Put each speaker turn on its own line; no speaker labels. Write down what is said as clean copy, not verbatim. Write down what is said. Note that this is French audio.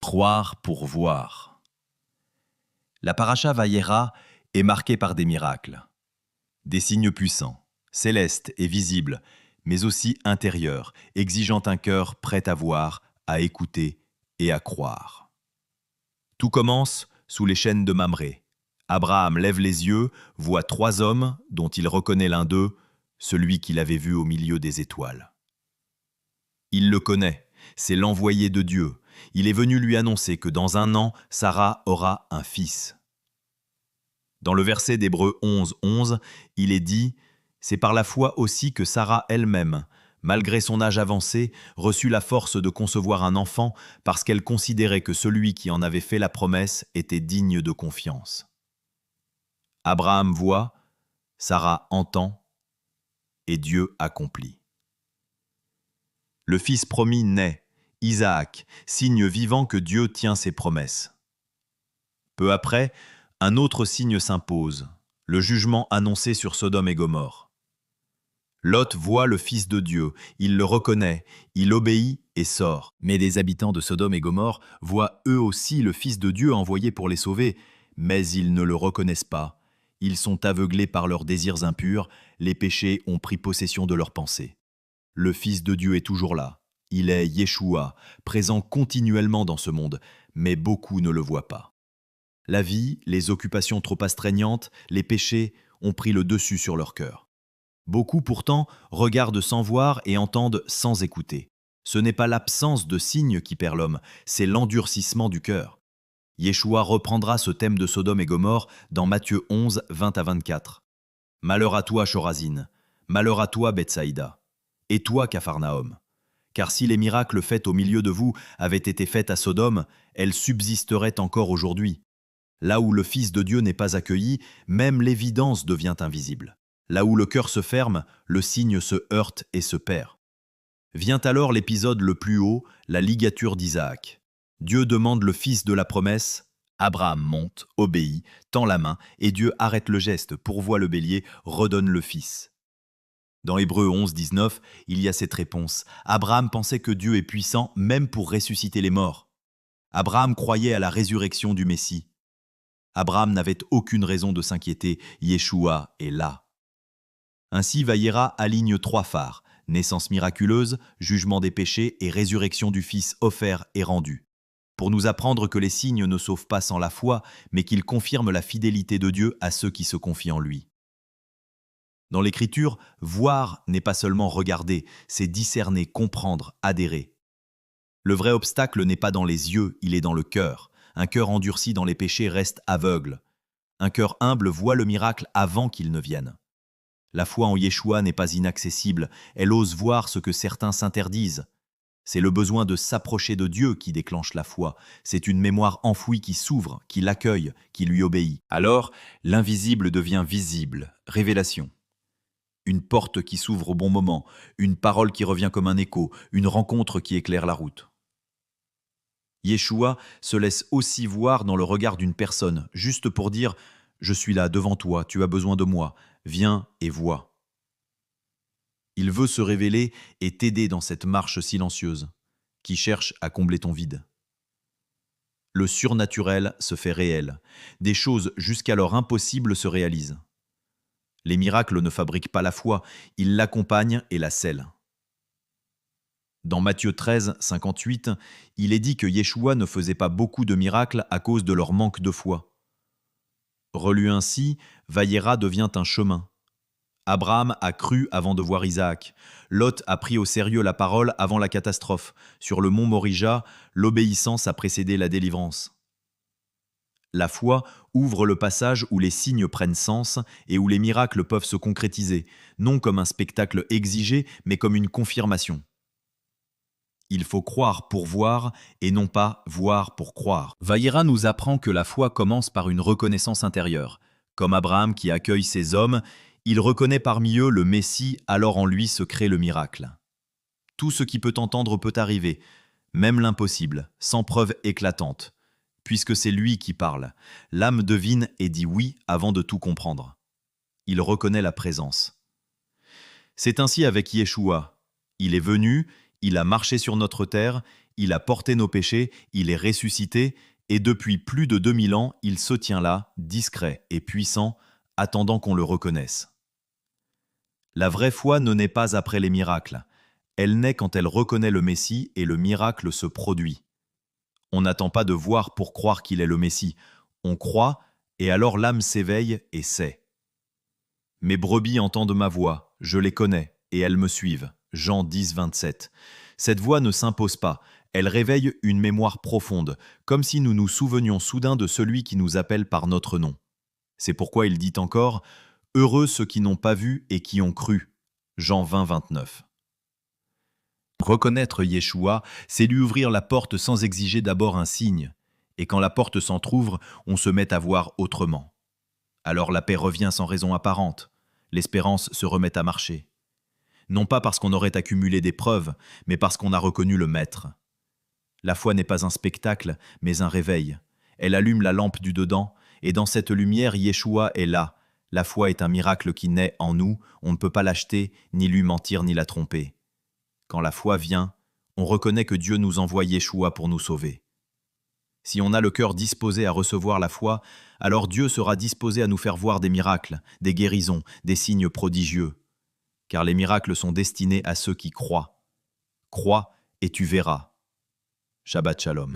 Croire pour voir. La paracha Vayera est marquée par des miracles. Des signes puissants, célestes et visibles, mais aussi intérieurs, exigeant un cœur prêt à voir, à écouter et à croire. Tout commence sous les chaînes de Mamré. Abraham lève les yeux, voit 3 hommes, dont il reconnaît l'un d'eux, celui qu'il avait vu au milieu des étoiles. Il le connaît, c'est l'envoyé de Dieu. Il est venu lui annoncer que dans 1 an, Sarah aura un fils. Dans le verset d'Hébreux 11, il est dit « C'est par la foi aussi que Sarah elle-même, malgré son âge avancé, reçut la force de concevoir un enfant parce qu'elle considérait que celui qui en avait fait la promesse était digne de confiance. » Abraham voit, Sarah entend, et Dieu accomplit. Le fils promis naît, Isaac, signe vivant que Dieu tient ses promesses. Peu après, un autre signe s'impose, le jugement annoncé sur Sodome et Gomorrhe. Lot voit le Fils de Dieu, il le reconnaît, il obéit et sort. Mais les habitants de Sodome et Gomorrhe voient eux aussi le Fils de Dieu envoyé pour les sauver, mais ils ne le reconnaissent pas. Ils sont aveuglés par leurs désirs impurs, les péchés ont pris possession de leurs pensées. Le Fils de Dieu est toujours là. Il est Yeshua, présent continuellement dans ce monde, mais beaucoup ne le voient pas. La vie, les occupations trop astreignantes, les péchés ont pris le dessus sur leur cœur. Beaucoup pourtant regardent sans voir et entendent sans écouter. Ce n'est pas l'absence de signes qui perd l'homme, c'est l'endurcissement du cœur. Yeshua reprendra ce thème de Sodome et Gomorrhe dans Matthieu 11, 20-24. « Malheur à toi, Chorazine, malheur à toi, Bethsaïda, et toi, Capharnaüm. Car si les miracles faits au milieu de vous avaient été faits à Sodome, elles subsisteraient encore aujourd'hui. Là où le Fils de Dieu n'est pas accueilli, même l'évidence devient invisible. Là où le cœur se ferme, le signe se heurte et se perd. » Vient alors l'épisode le plus haut, la ligature d'Isaac. Dieu demande le fils de la promesse. Abraham monte, obéit, tend la main, et Dieu arrête le geste, pourvoit le bélier, redonne le fils. Dans Hébreux 11, 19, il y a cette réponse. Abraham pensait que Dieu est puissant même pour ressusciter les morts. Abraham croyait à la résurrection du Messie. Abraham n'avait aucune raison de s'inquiéter, Yeshua est là. Ainsi Vayera aligne 3 phares, naissance miraculeuse, jugement des péchés et résurrection du Fils offert et rendu, pour nous apprendre que les signes ne sauvent pas sans la foi, mais qu'ils confirment la fidélité de Dieu à ceux qui se confient en lui. Dans l'Écriture, voir n'est pas seulement regarder, c'est discerner, comprendre, adhérer. Le vrai obstacle n'est pas dans les yeux, il est dans le cœur. Un cœur endurci dans les péchés reste aveugle. Un cœur humble voit le miracle avant qu'il ne vienne. La foi en Yeshua n'est pas inaccessible, elle ose voir ce que certains s'interdisent. C'est le besoin de s'approcher de Dieu qui déclenche la foi. C'est une mémoire enfouie qui s'ouvre, qui l'accueille, qui lui obéit. Alors, l'invisible devient visible, révélation. Une porte qui s'ouvre au bon moment, une parole qui revient comme un écho, une rencontre qui éclaire la route. Yeshua se laisse aussi voir dans le regard d'une personne, juste pour dire « Je suis là devant toi, tu as besoin de moi, viens et vois ». Il veut se révéler et t'aider dans cette marche silencieuse qui cherche à combler ton vide. Le surnaturel se fait réel, des choses jusqu'alors impossibles se réalisent. Les miracles ne fabriquent pas la foi, ils l'accompagnent et la scellent. Dans Matthieu 13, 58, il est dit que Yeshua ne faisait pas beaucoup de miracles à cause de leur manque de foi. Relu ainsi, Vayera devient un chemin. Abraham a cru avant de voir Isaac. Lot a pris au sérieux la parole avant la catastrophe. Sur le mont Morija, l'obéissance a précédé la délivrance. La foi ouvre le passage où les signes prennent sens et où les miracles peuvent se concrétiser, non comme un spectacle exigé, mais comme une confirmation. Il faut croire pour voir et non pas voir pour croire. Vayera nous apprend que la foi commence par une reconnaissance intérieure. Comme Abraham qui accueille ces hommes, il reconnaît parmi eux le Messie, alors en lui se crée le miracle. Tout ce qui peut entendre peut arriver, même l'impossible, sans preuve éclatante. Puisque c'est lui qui parle, l'âme devine et dit oui avant de tout comprendre. Il reconnaît la présence. C'est ainsi avec Yeshua. Il est venu, il a marché sur notre terre, il a porté nos péchés, il est ressuscité, et depuis plus de 2000 ans, il se tient là, discret et puissant, attendant qu'on le reconnaisse. La vraie foi ne naît pas après les miracles. Elle naît quand elle reconnaît le Messie et le miracle se produit. On n'attend pas de voir pour croire qu'il est le Messie. On croit, et alors l'âme s'éveille et sait. Mes brebis entendent ma voix, je les connais, et elles me suivent. Jean 10, 27. Cette voix ne s'impose pas, elle réveille une mémoire profonde, comme si nous nous souvenions soudain de celui qui nous appelle par notre nom. C'est pourquoi il dit encore « Heureux ceux qui n'ont pas vu et qui ont cru » Jean 20, 29. Reconnaître Yeshua, c'est lui ouvrir la porte sans exiger d'abord un signe. Et quand la porte s'entr'ouvre, on se met à voir autrement. Alors la paix revient sans raison apparente. L'espérance se remet à marcher. Non pas parce qu'on aurait accumulé des preuves, mais parce qu'on a reconnu le Maître. La foi n'est pas un spectacle, mais un réveil. Elle allume la lampe du dedans, et dans cette lumière, Yeshua est là. La foi est un miracle qui naît en nous, on ne peut pas l'acheter, ni lui mentir, ni la tromper. Quand la foi vient, on reconnaît que Dieu nous envoie Yeshua pour nous sauver. Si on a le cœur disposé à recevoir la foi, alors Dieu sera disposé à nous faire voir des miracles, des guérisons, des signes prodigieux. Car les miracles sont destinés à ceux qui croient. Crois et tu verras. Shabbat Shalom.